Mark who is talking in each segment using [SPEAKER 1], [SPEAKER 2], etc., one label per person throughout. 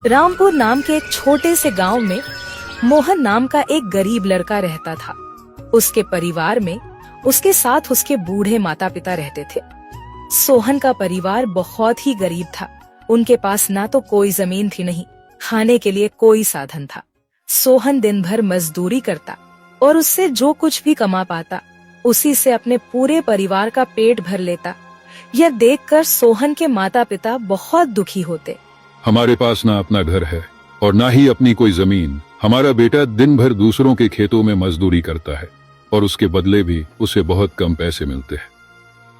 [SPEAKER 1] रामपुर नाम के एक छोटे से गांव में मोहन नाम का एक गरीब लड़का रहता था। उसके परिवार में उसके साथ उसके बूढ़े माता पिता रहते थे। सोहन का परिवार बहुत ही गरीब था। उनके पास ना तो कोई जमीन थी, नहीं खाने के लिए कोई साधन था। सोहन दिन भर मजदूरी करता और उससे जो कुछ भी कमा पाता उसी से अपने पूरे परिवार का पेट भर लेता। यह देखकर सोहन के माता पिता बहुत दुखी होते।
[SPEAKER 2] हमारे पास ना अपना घर है और ना ही अपनी कोई जमीन। हमारा बेटा दिन भर दूसरों के खेतों में मजदूरी करता है और उसके बदले भी उसे बहुत कम पैसे मिलते हैं।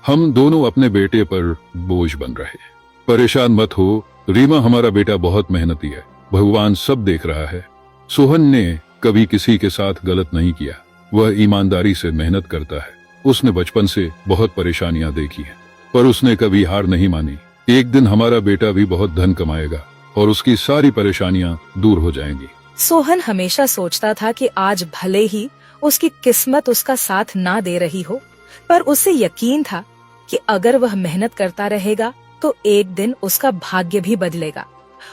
[SPEAKER 2] हम दोनों अपने बेटे पर बोझ बन रहे हैं। परेशान मत हो रीमा, हमारा बेटा बहुत मेहनती है, भगवान सब देख रहा है। सोहन ने कभी किसी के साथ गलत नहीं किया, वह ईमानदारी से मेहनत करता है। उसने बचपन से बहुत परेशानियां देखी हैं, पर उसने कभी हार नहीं मानी। एक दिन हमारा बेटा भी बहुत धन कमाएगा और उसकी सारी परेशानियां दूर हो जाएंगी।
[SPEAKER 1] सोहन हमेशा सोचता था कि आज भले ही उसकी किस्मत उसका साथ ना दे रही हो, पर उसे यकीन था कि अगर वह मेहनत करता रहेगा तो एक दिन उसका भाग्य भी बदलेगा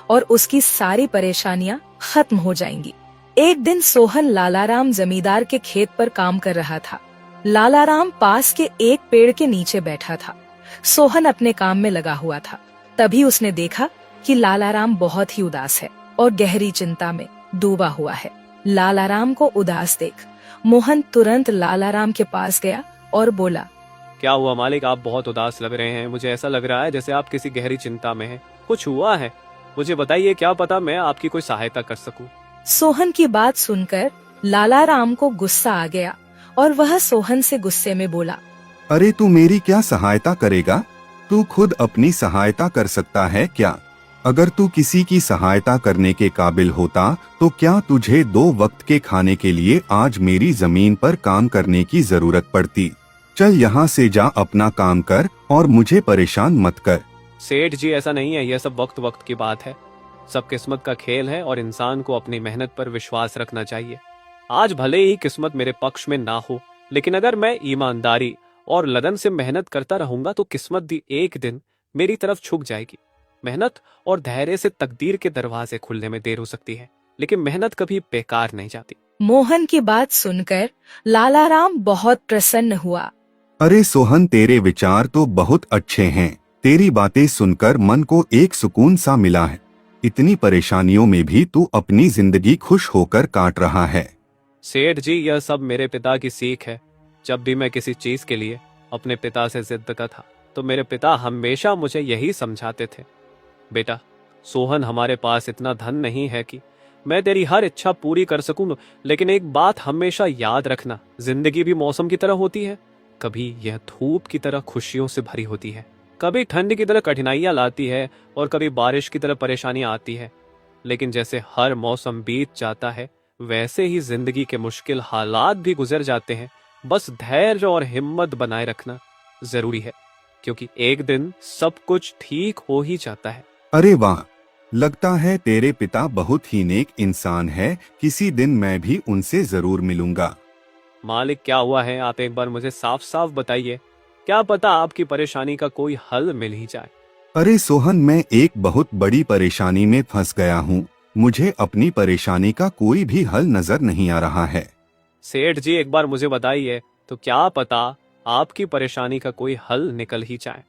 [SPEAKER 1] और उसकी सारी परेशानियां खत्म हो जाएंगी। एक दिन सोहन लालाराम जमींदार के खेत पर काम कर रहा था। लालाराम पास के एक पेड़ के नीचे बैठा था। सोहन अपने काम में लगा हुआ था। तभी उसने देखा कि लालाराम बहुत ही उदास है और गहरी चिंता में डूबा हुआ है। लालाराम को उदास देख मोहन तुरंत लालाराम के पास गया और बोला,
[SPEAKER 3] क्या हुआ मालिक, आप बहुत उदास लग रहे हैं। मुझे ऐसा लग रहा है जैसे आप किसी गहरी चिंता में हैं। कुछ हुआ है? मुझे बताइए, क्या पता मैं आपकी कोई सहायता कर सकूं।
[SPEAKER 1] सोहन की बात सुनकर लालाराम को गुस्सा आ गया और वह सोहन से गुस्से में बोला,
[SPEAKER 4] अरे तू मेरी क्या सहायता करेगा? तू खुद अपनी सहायता कर सकता है क्या? अगर तू किसी की सहायता करने के काबिल होता तो क्या तुझे 2 वक्त के खाने के लिए आज मेरी जमीन पर काम करने की जरूरत पड़ती? चल यहाँ से जा, अपना काम कर और मुझे परेशान मत कर।
[SPEAKER 3] सेठ जी, ऐसा नहीं है, यह सब वक्त वक्त की बात है। सब किस्मत का खेल है और इंसान को अपनी मेहनत पर विश्वास रखना चाहिए। आज भले ही किस्मत मेरे पक्ष में ना हो, लेकिन अगर मैं ईमानदारी और लगन से मेहनत करता रहूंगा तो किस्मत भी एक दिन मेरी तरफ झुक जाएगी। मेहनत और धैर्य से तकदीर के दरवाजे खुलने में देर हो सकती है, लेकिन मेहनत कभी बेकार नहीं जाती।
[SPEAKER 1] मोहन की बात सुनकर लालाराम बहुत प्रसन्न हुआ।
[SPEAKER 4] अरे सोहन, तेरे विचार तो बहुत अच्छे हैं। तेरी बातें सुनकर मन को एक सुकून सा मिला है। इतनी परेशानियों में भी तू अपनी जिंदगी खुश होकर काट रहा है।
[SPEAKER 3] सेठ जी, यह सब मेरे पिता की सीख है। जब भी मैं किसी चीज के लिए अपने पिता से जिद करता था तो मेरे पिता हमेशा मुझे यही समझाते थे, बेटा सोहन, हमारे पास इतना धन नहीं है कि मैं तेरी हर इच्छा पूरी कर सकूं, लेकिन एक बात हमेशा याद रखना, जिंदगी भी मौसम की तरह होती है। कभी यह धूप की तरह खुशियों से भरी होती है, कभी ठंड की तरह कठिनाइयां लाती है और कभी बारिश की तरह परेशानियां आती है। लेकिन जैसे हर मौसम बीत जाता है वैसे ही जिंदगी के मुश्किल हालात भी गुजर जाते हैं। बस धैर्य और हिम्मत बनाए रखना जरूरी है, क्योंकि एक दिन सब कुछ ठीक हो ही जाता है।
[SPEAKER 4] अरे वाह, लगता है तेरे पिता बहुत ही नेक इंसान है। किसी दिन मैं भी उनसे जरूर मिलूंगा।
[SPEAKER 3] मालिक, क्या हुआ है? आप एक बार मुझे साफ साफ बताइए, क्या पता आपकी परेशानी का कोई हल मिल ही जाए।
[SPEAKER 4] अरे सोहन, मैं एक बहुत बड़ी परेशानी में फंस गया हूँ। मुझे अपनी परेशानी का कोई भी हल नजर नहीं आ रहा है।
[SPEAKER 3] सेठ जी, एक बार मुझे बताइए तो क्या पता आपकी परेशानी का कोई हल निकल ही जाए।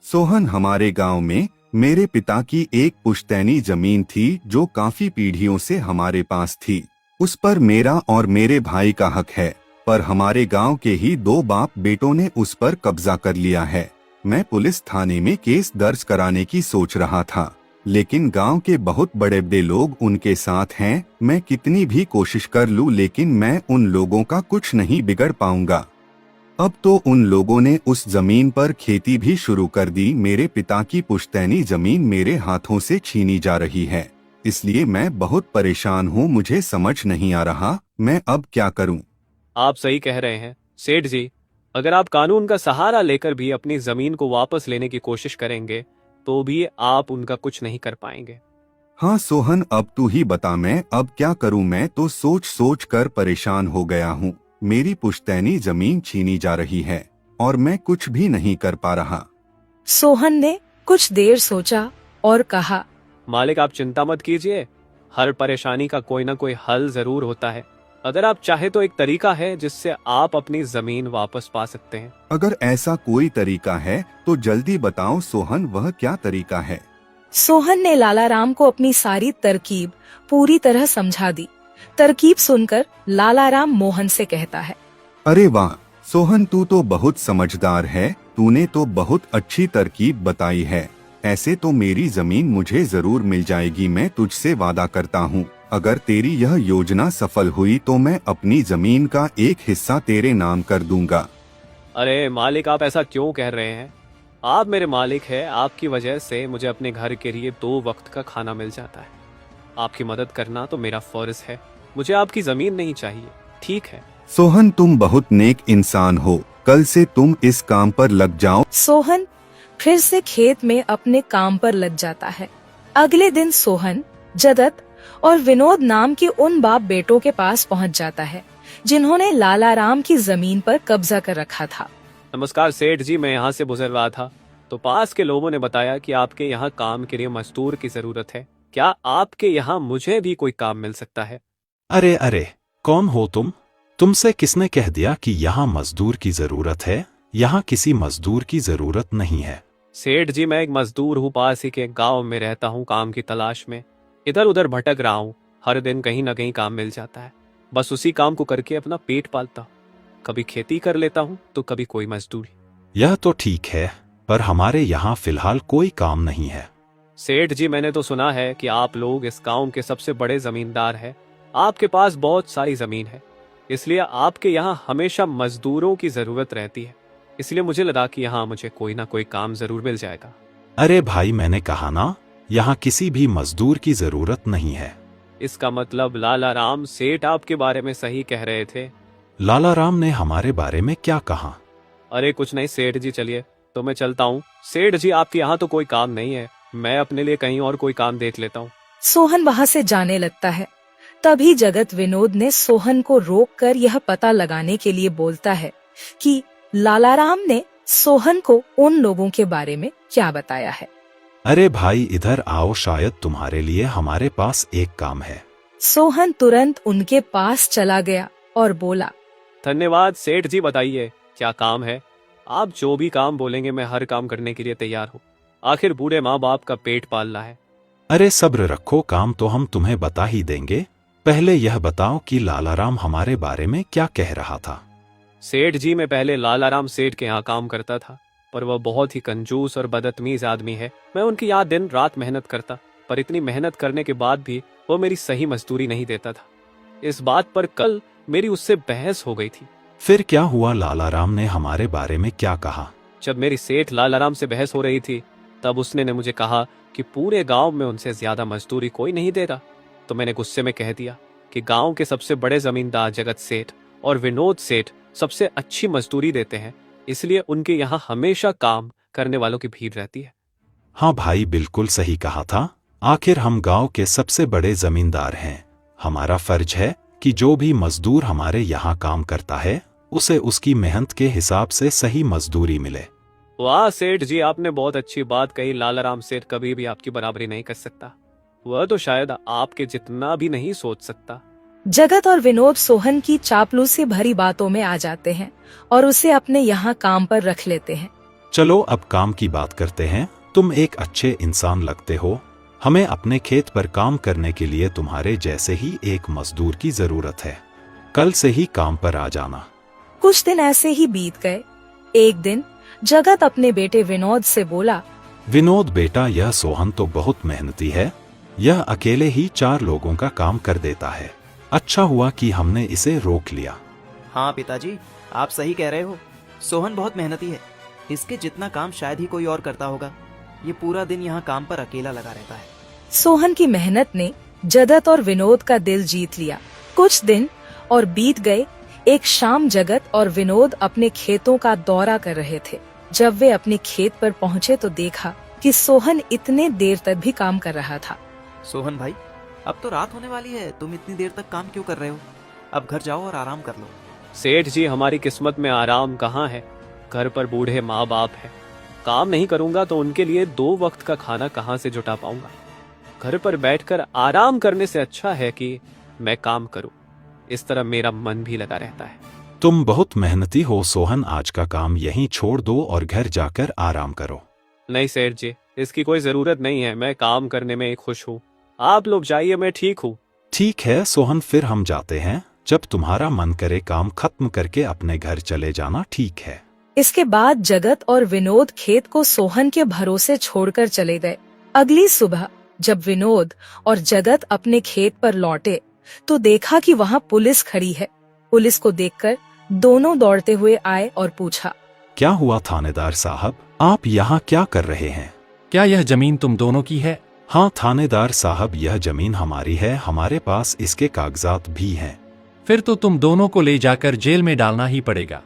[SPEAKER 4] सोहन, हमारे गांव में मेरे पिता की एक पुश्तैनी जमीन थी जो काफी पीढ़ियों से हमारे पास थी। उस पर मेरा और मेरे भाई का हक है, पर हमारे गांव के ही 2 बाप बेटों ने उस पर कब्जा कर लिया है। मैं पुलिस थाने में केस दर्ज कराने की सोच रहा था, लेकिन गांव के बहुत बड़े बड़े लोग उनके साथ हैं। मैं कितनी भी कोशिश कर लूं, लेकिन मैं उन लोगों का कुछ नहीं बिगड़ पाऊंगा। अब तो उन लोगों ने उस जमीन पर खेती भी शुरू कर दी। मेरे पिता की पुश्तैनी जमीन मेरे हाथों से छीनी जा रही है, इसलिए मैं बहुत परेशान हूँ। मुझे समझ नहीं आ रहा मैं अब क्या करूँ।
[SPEAKER 3] आप सही कह रहे हैं सेठ जी, अगर आप कानून का सहारा लेकर भी अपनी जमीन को वापस लेने की कोशिश करेंगे तो भी आप उनका कुछ नहीं कर पाएंगे।
[SPEAKER 4] हाँ सोहन, अब तू ही बता, मैं अब क्या करूँ? मैं तो सोच सोच कर परेशान हो गया हूँ। मेरी पुश्तैनी जमीन छीनी जा रही है और मैं कुछ भी नहीं कर पा रहा।
[SPEAKER 1] सोहन ने कुछ देर सोचा और कहा,
[SPEAKER 3] मालिक आप चिंता मत कीजिए, हर परेशानी का कोई ना कोई हल जरूर होता है। अगर आप चाहे तो एक तरीका है जिससे आप अपनी जमीन वापस पा सकते हैं।
[SPEAKER 4] अगर ऐसा कोई तरीका है तो जल्दी बताओ सोहन, वह क्या तरीका है?
[SPEAKER 1] सोहन ने लाला राम को अपनी सारी तरकीब पूरी तरह समझा दी। तरकीब सुनकर लाला राम मोहन से कहता है,
[SPEAKER 4] अरे वाह सोहन, तू तो बहुत समझदार है, तूने तो बहुत अच्छी तरकीब बताई है। ऐसे तो मेरी जमीन मुझे जरूर मिल जाएगी, मैं तुझसे वादा करता हूँ। अगर तेरी यह योजना सफल हुई तो मैं अपनी जमीन का एक हिस्सा तेरे नाम कर दूंगा।
[SPEAKER 3] अरे मालिक आप ऐसा क्यों कह रहे हैं? आप मेरे मालिक हैं, आपकी वजह से मुझे अपने घर के लिए 2 वक्त का खाना मिल जाता है। आपकी मदद करना तो मेरा फर्ज है, मुझे आपकी जमीन नहीं चाहिए, ठीक है?
[SPEAKER 4] सोहन तुम बहुत नेक इंसान हो, कल से तुम इस काम पर लग जाओ।
[SPEAKER 1] सोहन फिर से खेत में अपने काम पर लग जाता है। अगले दिन सोहन जगत और विनोद नाम के उन बाप बेटों के पास पहुंच जाता है जिन्होंने लाला राम की जमीन पर कब्जा कर रखा था।
[SPEAKER 3] नमस्कार सेठ जी, मैं यहाँ से गुजर रहा था तो पास के लोगों ने बताया कि आपके यहाँ काम के लिए मजदूर की जरूरत है। क्या आपके यहाँ मुझे भी कोई काम मिल सकता है?
[SPEAKER 5] अरे अरे, कौन हो तुम? तुमसे किसने कह दिया कि यहाँ मजदूर की जरूरत है? यहाँ किसी मजदूर की जरूरत नहीं है।
[SPEAKER 3] सेठ जी मैं एक मजदूर हूँ, पास ही के गांव में रहता हूँ काम की तलाश में। इधर उधर भटक रहा हूँ, हर दिन कहीं ना कहीं काम मिल जाता है, बस उसी काम को करके अपना पेट पालता हूँ। कभी खेती कर लेता हूँ तो कभी कोई मजदूरी।
[SPEAKER 5] यह तो ठीक है, पर हमारे यहाँ फिलहाल कोई काम नहीं है।
[SPEAKER 3] सेठ जी मैंने तो सुना है कि आप लोग इस गांव के सबसे बड़े जमींदार हैं, आपके पास बहुत सारी जमीन है, इसलिए आपके यहाँ हमेशा मजदूरों की जरूरत रहती है। इसलिए मुझे लगा कि यहाँ मुझे कोई ना कोई काम जरूर मिल जाएगा।
[SPEAKER 5] अरे भाई, मैंने कहा ना, यहाँ किसी भी मजदूर की जरूरत नहीं है।
[SPEAKER 3] इसका मतलब लाला राम सेठ आपके बारे में सही कह रहे थे?
[SPEAKER 5] लाला राम ने हमारे बारे में क्या कहा?
[SPEAKER 3] अरे कुछ नहीं सेठ जी, चलिए तो मैं चलता हूँ। सेठ जी आपके यहाँ तो कोई काम नहीं है, मैं अपने लिए कहीं और कोई काम देख लेता हूँ।
[SPEAKER 1] सोहन वहाँ से जाने लगता है। तभी जगत विनोद ने सोहन को रोककर यह पता लगाने के लिए बोलता है कि लाला राम ने सोहन को उन लोगों के बारे में क्या बताया है।
[SPEAKER 5] अरे भाई इधर आओ, शायद तुम्हारे लिए हमारे पास एक काम है।
[SPEAKER 1] सोहन तुरंत उनके पास चला गया और बोला,
[SPEAKER 3] धन्यवाद सेठ जी, बताइए क्या काम है? आप जो भी काम बोलेंगे मैं हर काम करने के लिए तैयार हूँ, आखिर बूढ़े माँ बाप का पेट पालना है।
[SPEAKER 5] अरे सब्र रखो, काम तो हम तुम्हें बता ही देंगे। पहले यह बताओ कि लाला राम हमारे बारे में क्या कह रहा था।
[SPEAKER 3] सेठ जी मैं पहले लाला राम सेठ के यहाँ काम करता था, पर वह बहुत ही कंजूस और बदतमीज आदमी है। मैं उनकी यहाँ दिन रात मेहनत करता, पर इतनी मेहनत करने के बाद भी वो मेरी सही मजदूरी नहीं देता था। इस बात पर कल मेरी उससे बहस हो गई थी।
[SPEAKER 5] फिर क्या हुआ? लाला राम ने हमारे बारे में क्या कहा?
[SPEAKER 3] जब मेरी सेठ लाला राम से बहस हो रही थी तब उसने ने मुझे कहा कि पूरे गांव में उनसे ज्यादा मजदूरी कोई नहीं दे रहा। तो मैंने गुस्से में कह दिया कि गांव के सबसे बड़े जमींदार जगत सेठ और विनोद सेठ सबसे अच्छी मजदूरी देते हैं, इसलिए उनके यहाँ हमेशा काम करने वालों की भीड़ रहती है।
[SPEAKER 5] हाँ भाई, बिल्कुल सही कहा था। आखिर हम गांव के सबसे बड़े जमींदार हैं। हमारा फर्ज है कि जो भी मजदूर हमारे यहाँ काम करता है उसे उसकी मेहनत के हिसाब से सही मजदूरी मिले।
[SPEAKER 3] वाह सेठ जी, आपने बहुत अच्छी बात कही। लाला राम सेठ कभी भी आपकी बराबरी नहीं कर सकता, वह तो शायद आपके जितना भी नहीं सोच सकता।
[SPEAKER 1] जगत और विनोद सोहन की चापलूसी भरी बातों में आ जाते हैं और उसे अपने यहाँ काम पर रख लेते हैं।
[SPEAKER 5] चलो अब काम की बात करते हैं। तुम एक अच्छे इंसान लगते हो, हमें अपने खेत पर काम करने के लिए तुम्हारे जैसे ही एक मजदूर की जरूरत है। कल से ही काम पर आ जाना।
[SPEAKER 1] कुछ दिन ऐसे ही बीत गए। एक दिन जगत अपने बेटे विनोद से बोला,
[SPEAKER 5] विनोद बेटा, यह सोहन तो बहुत मेहनती है, यह अकेले ही 4 लोगों का काम कर देता है। अच्छा हुआ कि हमने इसे रोक लिया।
[SPEAKER 6] हाँ पिताजी, आप सही कह रहे हो। सोहन बहुत मेहनती है, इसके जितना काम शायद ही कोई और करता होगा। ये पूरा दिन यहाँ काम पर अकेला लगा रहता है।
[SPEAKER 1] सोहन की मेहनत ने जगत और विनोद का दिल जीत लिया। कुछ दिन और बीत गए। एक शाम जगत और विनोद अपने खेतों का दौरा कर रहे थे। जब वे अपने खेत पर पहुँचे तो देखा कि सोहन इतने देर तक भी काम कर रहा था।
[SPEAKER 6] सोहन भाई, अब तो रात होने वाली है, तुम इतनी देर तक काम क्यों कर रहे हो? अब घर जाओ और आराम कर लो।
[SPEAKER 3] सेठ जी, हमारी किस्मत में आराम कहाँ है? घर पर बूढ़े माँ बाप है, काम नहीं करूंगा तो उनके लिए 2 वक्त का खाना कहाँ से जुटा पाऊंगा? घर पर बैठकर आराम करने से अच्छा है कि मैं काम करूं। इस तरह मेरा मन भी लगा रहता है।
[SPEAKER 5] तुम बहुत मेहनती हो सोहन, आज का काम यहीं छोड़ दो और घर जाकर आराम करो।
[SPEAKER 3] नहीं सेठ जी, इसकी कोई जरूरत नहीं है। मैं काम करने में खुश हूँ। आप लोग जाइए, मैं ठीक हूँ।
[SPEAKER 5] ठीक है सोहन, फिर हम जाते हैं। जब तुम्हारा मन करे काम खत्म करके अपने घर चले जाना, ठीक है।
[SPEAKER 1] इसके बाद जगत और विनोद खेत को सोहन के भरोसे छोड़कर चले गए। अगली सुबह जब विनोद और जगत अपने खेत पर लौटे तो देखा कि वहाँ पुलिस खड़ी है। पुलिस को देखकर दोनों दौड़ते हुए आए और पूछा,
[SPEAKER 5] क्या हुआ थानेदार साहब, आप यहाँ क्या कर रहे हैं?
[SPEAKER 7] क्या यह जमीन तुम दोनों की है?
[SPEAKER 5] हाँ थानेदार साहब, यह जमीन हमारी है, हमारे पास इसके कागजात भी हैं।
[SPEAKER 7] फिर तो तुम दोनों को ले जाकर जेल में डालना ही पड़ेगा।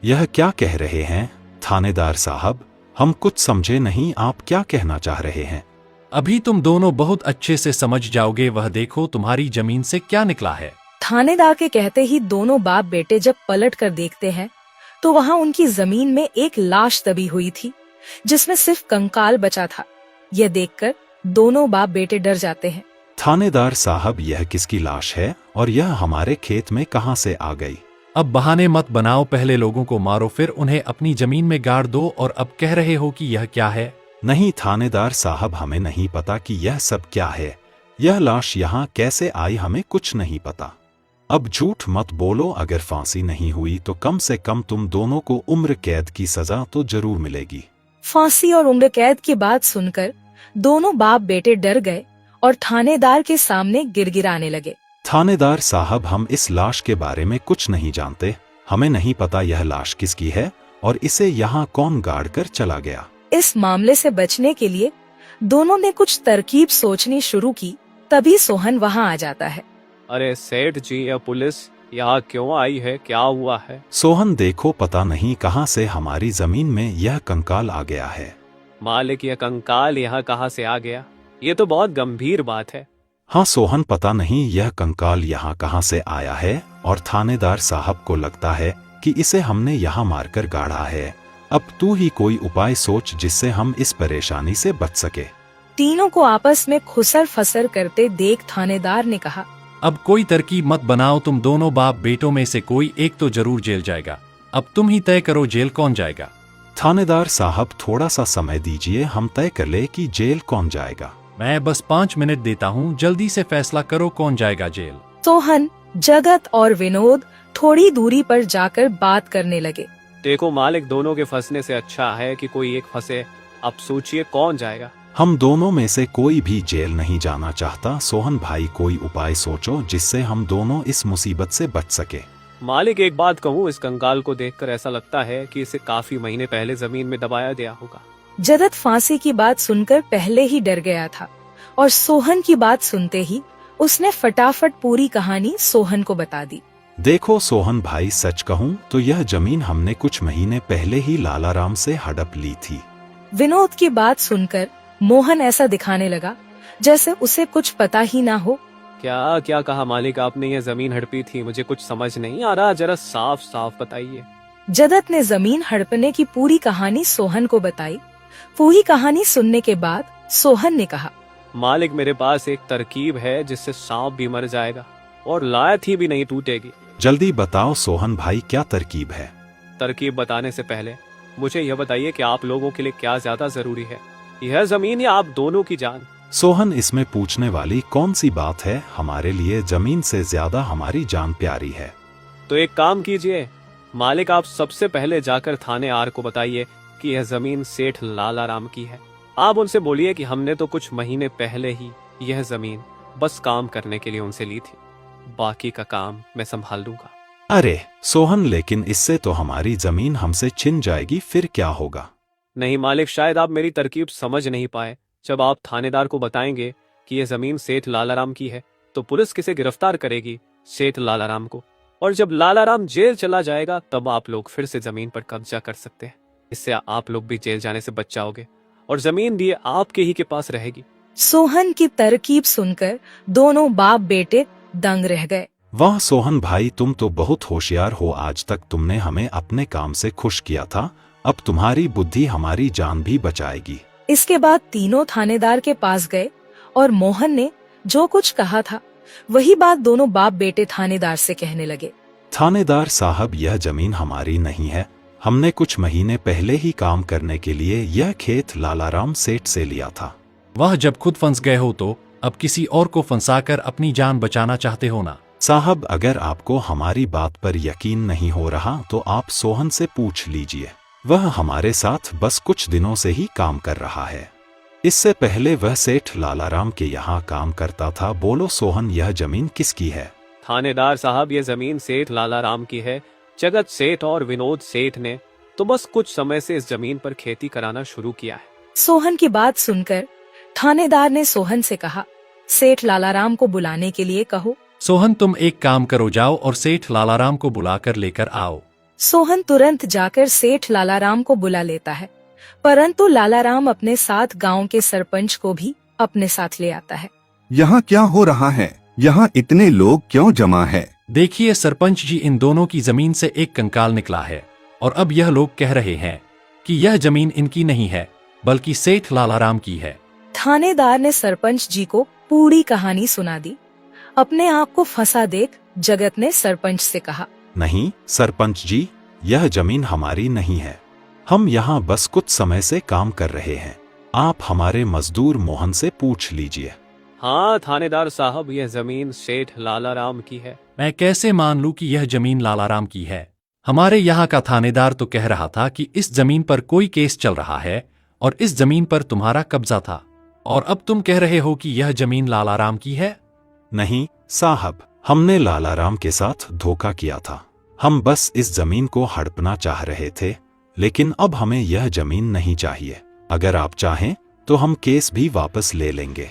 [SPEAKER 5] यह क्या कह रहे हैं थानेदार साहब, हम कुछ समझे नहीं, आप क्या कहना चाह रहे हैं?
[SPEAKER 7] अभी तुम दोनों बहुत अच्छे से समझ जाओगे। वह देखो तुम्हारी जमीन से क्या निकला है।
[SPEAKER 1] थानेदार के कहते ही दोनों बाप बेटे जब पलट कर देखते हैं तो वहाँ उनकी जमीन में एक लाश दबी हुई थी जिसमें सिर्फ कंकाल बचा था। यह देखकर दोनों बाप बेटे डर जाते हैं।
[SPEAKER 5] थानेदार साहब, यह किसकी लाश है और यह हमारे खेत में कहाँ से आ गई?
[SPEAKER 7] अब बहाने मत बनाओ, पहले लोगों को मारो फिर उन्हें अपनी जमीन में गाड़ दो और अब कह रहे हो कि यह क्या है?
[SPEAKER 5] नहीं थानेदार साहब, हमें नहीं पता कि यह सब क्या है। यह लाश यहाँ कैसे आई, हमें कुछ नहीं पता। अब झूठ मत बोलो, अगर फांसी नहीं हुई तो कम से कम तुम दोनों को उम्र कैद की सजा तो जरूर मिलेगी।
[SPEAKER 1] फांसी और उम्र कैद की बात सुनकर दोनों बाप बेटे डर गए और थानेदार के सामने गिड़गिड़ाने लगे।
[SPEAKER 5] थानेदार साहब, हम इस लाश के बारे में कुछ नहीं जानते। हमें नहीं पता यह लाश किसकी है और इसे यहाँ कौन गाड़ कर चला गया।
[SPEAKER 1] इस मामले से बचने के लिए दोनों ने कुछ तरकीब सोचनी शुरू की। तभी सोहन वहाँ आ जाता है।
[SPEAKER 3] अरे सेठ जी, यह पुलिस यहाँ क्यों आई है? क्या हुआ है?
[SPEAKER 5] सोहन देखो, पता नहीं कहाँ से हमारी जमीन में यह कंकाल आ गया है।
[SPEAKER 3] मालिक, यह कंकाल यहाँ कहाँ से आ गया? ये तो बहुत गंभीर बात है।
[SPEAKER 5] हाँ सोहन, पता नहीं यह कंकाल यहाँ कहाँ से आया है और थानेदार साहब को लगता है कि इसे हमने यहाँ मारकर गाड़ा है। अब तू ही कोई उपाय सोच जिससे हम इस परेशानी से बच सके।
[SPEAKER 1] तीनों को आपस में खुसर फसर करते देख थानेदार ने कहा,
[SPEAKER 7] अब कोई तरकीब मत बनाओ, तुम दोनों बाप बेटों में से कोई एक तो जरूर जेल जाएगा। अब तुम ही तय करो जेल कौन जाएगा।
[SPEAKER 5] थानेदार साहब, थोड़ा सा समय दीजिए, हम तय कर ले कि जेल कौन जाएगा।
[SPEAKER 7] मैं बस 5 मिनट देता हूँ, जल्दी से फैसला करो कौन जाएगा जेल।
[SPEAKER 1] सोहन, जगत और विनोद थोड़ी दूरी पर जाकर बात करने लगे।
[SPEAKER 3] देखो मालिक, दोनों के फंसने से अच्छा है कि कोई एक फंसे। अब सोचिए कौन जाएगा।
[SPEAKER 5] हम दोनों में से कोई भी जेल नहीं जाना चाहता। सोहन भाई, कोई उपाय सोचो जिससे हम दोनों इस मुसीबत से बच सके।
[SPEAKER 3] मालिक, एक बात कहूँ, इस कंकाल को देखकर ऐसा लगता है कि इसे काफी महीने पहले जमीन में दबाया गया होगा।
[SPEAKER 1] जगत फांसी की बात सुनकर पहले ही डर गया था और सोहन की बात सुनते ही उसने फटाफट पूरी कहानी सोहन को बता दी।
[SPEAKER 5] देखो सोहन भाई, सच कहूँ तो यह जमीन हमने कुछ महीने पहले ही लालाराम से हड़प ली थी।
[SPEAKER 1] विनोद की बात सुनकर मोहन ऐसा दिखाने लगा जैसे उसे कुछ पता ही ना हो।
[SPEAKER 3] क्या क्या कहा मालिक आपने? ये जमीन हड़पी थी, मुझे कुछ समझ नहीं आ रहा, जरा साफ साफ बताइए।
[SPEAKER 1] जगत ने जमीन हड़पने की पूरी कहानी सोहन को बताई। पूरी कहानी सुनने के बाद सोहन ने कहा,
[SPEAKER 3] मालिक, मेरे पास एक तरकीब है जिससे सांप भी मर जाएगा और लायत ही भी नहीं टूटेगी।
[SPEAKER 5] जल्दी बताओ सोहन भाई, क्या तरकीब है?
[SPEAKER 3] तरकीब बताने से पहले मुझे यह बताइए कि आप लोगों के लिए क्या ज्यादा जरूरी है, यह जमीन या आप दोनों की जान?
[SPEAKER 5] सोहन, इसमें पूछने वाली कौन सी बात है? हमारे लिए जमीन से ज्यादा हमारी जान प्यारी है।
[SPEAKER 3] तो एक काम कीजिए मालिक, आप सबसे पहले जाकर थाने आर को बताइए कि यह जमीन सेठ लालाराम की है। आप उनसे बोलिए कि हमने तो कुछ महीने पहले ही यह जमीन बस काम करने के लिए उनसे ली थी, बाकी का काम मैं संभाल लूंगा।
[SPEAKER 5] अरे सोहन, लेकिन इससे तो हमारी जमीन हमसे छिन जाएगी, फिर क्या होगा?
[SPEAKER 3] नहीं मालिक, शायद आप मेरी तरकीब समझ नहीं पाए। जब आप थानेदार को बताएंगे कि यह जमीन सेठ लालाराम की है तो पुलिस किसे गिरफ्तार करेगी? सेठ लालाराम को। और जब लालाराम जेल चला जाएगा तब आप लोग फिर से जमीन पर कब्जा कर सकते हैं। इससे आप लोग भी जेल जाने से बच जाओगे और जमीन भी आपके ही के पास रहेगी।
[SPEAKER 1] सोहन की तरकीब सुनकर दोनों बाप बेटे दंग रह गए।
[SPEAKER 5] वाह सोहन भाई, तुम तो बहुत होशियार हो। आज तक तुमने हमें अपने काम से खुश किया था, अब तुम्हारी बुद्धि हमारी जान भी बचाएगी।
[SPEAKER 1] इसके बाद तीनों थानेदार के पास गए और मोहन ने जो कुछ कहा था वही बात दोनों बाप बेटे थानेदार से कहने लगे।
[SPEAKER 5] थानेदार साहब, यह जमीन हमारी नहीं है। हमने कुछ महीने पहले ही काम करने के लिए यह खेत लालाराम सेठ से लिया था।
[SPEAKER 7] वह जब खुद फंस गए हो तो अब किसी और को फंसाकर अपनी जान बचाना चाहते हो ना?
[SPEAKER 5] साहब, अगर आपको हमारी बात पर यकीन नहीं हो रहा तो आप सोहन से पूछ लीजिए। वह हमारे साथ बस कुछ दिनों से ही काम कर रहा है। इससे पहले वह सेठ लालाराम के यहाँ काम करता था। बोलो सोहन, यह जमीन किसकी है?
[SPEAKER 3] थानेदार साहब, ये जमीन सेठ लालाराम की है। जगत सेठ और विनोद सेठ ने तो बस कुछ समय से इस जमीन पर खेती कराना शुरू किया है।
[SPEAKER 1] सोहन की बात सुनकर थानेदार ने सोहन से कहा, सेठ लालाराम को बुलाने के लिए कहो।
[SPEAKER 7] सोहन, तुम एक काम करो, जाओ और सेठ लालाराम को बुलाकर लेकर आओ।
[SPEAKER 1] सोहन तुरंत जाकर सेठ लालाराम को बुला लेता है, परंतु लालाराम अपने साथ गांव के सरपंच को भी अपने साथ ले आता है।
[SPEAKER 4] यहाँ क्या हो रहा है? यहाँ इतने लोग क्यों जमा है?
[SPEAKER 7] देखिए सरपंच जी, इन दोनों की जमीन से एक कंकाल निकला है और अब यह लोग कह रहे हैं कि यह जमीन इनकी नहीं है बल्कि सेठ लालाराम की है।
[SPEAKER 1] थानेदार ने सरपंच जी को पूरी कहानी सुना दी। अपने आप को फंसा देख जगत ने सरपंच से कहा,
[SPEAKER 5] नहीं सरपंच जी, यह जमीन हमारी नहीं है। हम यहाँ बस कुछ समय से काम कर रहे हैं। आप हमारे मजदूर मोहन से पूछ लीजिए।
[SPEAKER 3] हाँ थानेदार साहब, यह जमीन सेठ लालाराम की है।
[SPEAKER 7] मैं कैसे मान लूं कि यह जमीन लालाराम की है? हमारे यहाँ का थानेदार तो कह रहा था कि इस जमीन पर कोई केस चल रहा है और इस जमीन पर तुम्हारा कब्जा था, और अब तुम कह रहे हो कि यह जमीन लालाराम की है।
[SPEAKER 5] नहीं साहब, हमने लालाराम के साथ धोखा किया था। हम बस इस जमीन को हड़पना चाह रहे थे, लेकिन अब हमें यह जमीन नहीं चाहिए। अगर आप चाहें तो हम केस भी वापस ले लेंगे।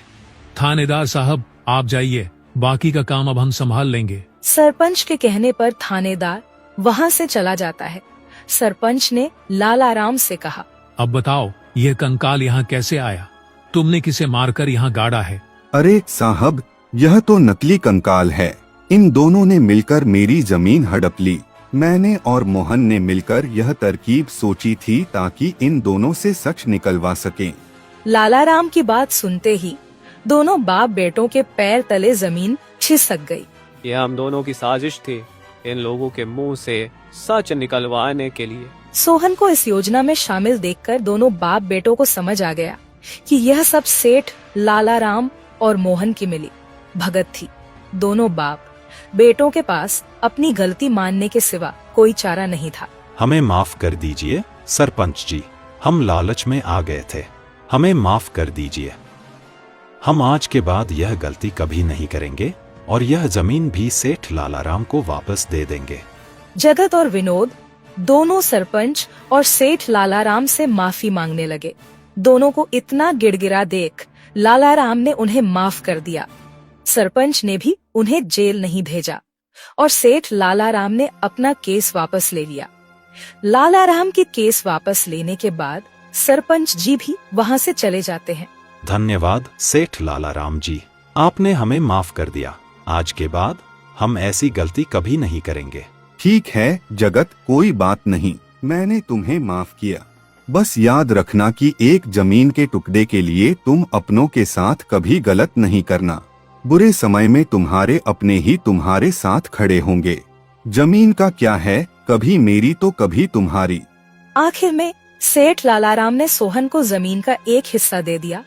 [SPEAKER 8] थानेदार साहब, आप जाइए, बाकी का काम अब हम संभाल लेंगे।
[SPEAKER 1] सरपंच के कहने पर थानेदार वहाँ से चला जाता है। सरपंच ने लालाराम से कहा,
[SPEAKER 8] अब बताओ, यह कंकाल यहाँ कैसे आया? तुमने किसे मारकर यहाँ गाड़ा है?
[SPEAKER 4] अरे साहब, यह तो नकली कंकाल है। इन दोनों ने मिलकर मेरी जमीन हड़प ली। मैंने और मोहन ने मिलकर यह तरकीब सोची थी ताकि इन दोनों से सच निकलवा सकें।
[SPEAKER 1] लालाराम की बात सुनते ही दोनों बाप बेटों के पैर तले जमीन खिसक गई।
[SPEAKER 3] यह हम दोनों की साजिश थी, इन लोगों के मुंह से सच निकलवाने के लिए।
[SPEAKER 1] सोहन को इस योजना में शामिल देखकर दोनों बाप बेटों को समझ आ गया कि यह सब सेठ लालाराम और मोहन की मिली भगत थी। दोनों बाप बेटों के पास अपनी गलती मानने के सिवा कोई चारा नहीं था।
[SPEAKER 5] हमें माफ कर दीजिए सरपंच जी, हम लालच में आ गए थे। हमें माफ कर दीजिए। हम आज के बाद यह गलती कभी नहीं करेंगे और यह जमीन भी सेठ लालाराम को वापस दे देंगे।
[SPEAKER 1] जगत और विनोद दोनों सरपंच और सेठ लालाराम से माफी मांगने लगे। दोनों को इतना गिड़गिड़ा देख लालाराम ने उन्हें माफ कर दिया। सरपंच ने भी उन्हें जेल नहीं भेजा और सेठ लालाराम ने अपना केस वापस ले लिया। लालाराम के केस वापस लेने के बाद सरपंच जी भी वहाँ से चले जाते हैं।
[SPEAKER 5] धन्यवाद सेठ लालाराम जी, आपने हमें माफ कर दिया। आज के बाद हम ऐसी गलती कभी नहीं करेंगे।
[SPEAKER 4] ठीक है जगत, कोई बात नहीं, मैंने तुम्हें माफ किया। बस याद रखना कि एक जमीन के टुकड़े के लिए तुम अपनों के साथ कभी गलत नहीं करना। बुरे समय में तुम्हारे अपने ही तुम्हारे साथ खड़े होंगे। जमीन का क्या है, कभी मेरी तो कभी तुम्हारी।
[SPEAKER 1] आखिर में सेठ लालाराम ने सोहन को जमीन का एक हिस्सा दे दिया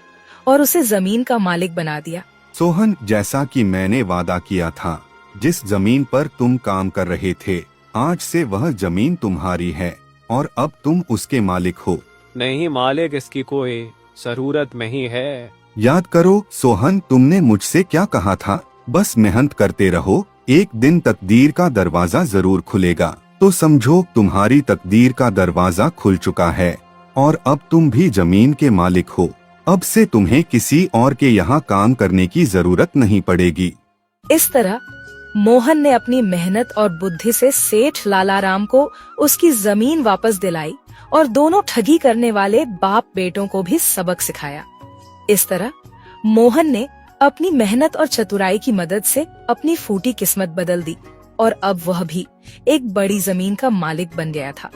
[SPEAKER 1] और उसे जमीन का मालिक बना दिया।
[SPEAKER 4] सोहन, जैसा कि मैंने वादा किया था, जिस जमीन पर तुम काम कर रहे थे, आज से वह जमीन तुम्हारी है और अब तुम उसके मालिक हो।
[SPEAKER 3] नहीं मालिक, इसकी कोई जरूरत नहीं है।
[SPEAKER 4] याद करो सोहन, तुमने मुझसे क्या कहा था? बस मेहनत करते रहो, एक दिन तकदीर का दरवाजा जरूर खुलेगा। तो समझो तुम्हारी तकदीर का दरवाजा खुल चुका है और अब तुम भी जमीन के मालिक हो। अब से तुम्हें किसी और के यहाँ काम करने की जरूरत नहीं पड़ेगी।
[SPEAKER 1] इस तरह मोहन ने अपनी मेहनत और बुद्धि से सेठ लालाराम को उसकी जमीन वापस दिलाई और दोनों ठगी करने वाले बाप बेटों को भी सबक सिखाया। इस तरह मोहन ने अपनी मेहनत और चतुराई की मदद से अपनी फूटी किस्मत बदल दी और अब वह भी एक बड़ी जमीन का मालिक बन गया था।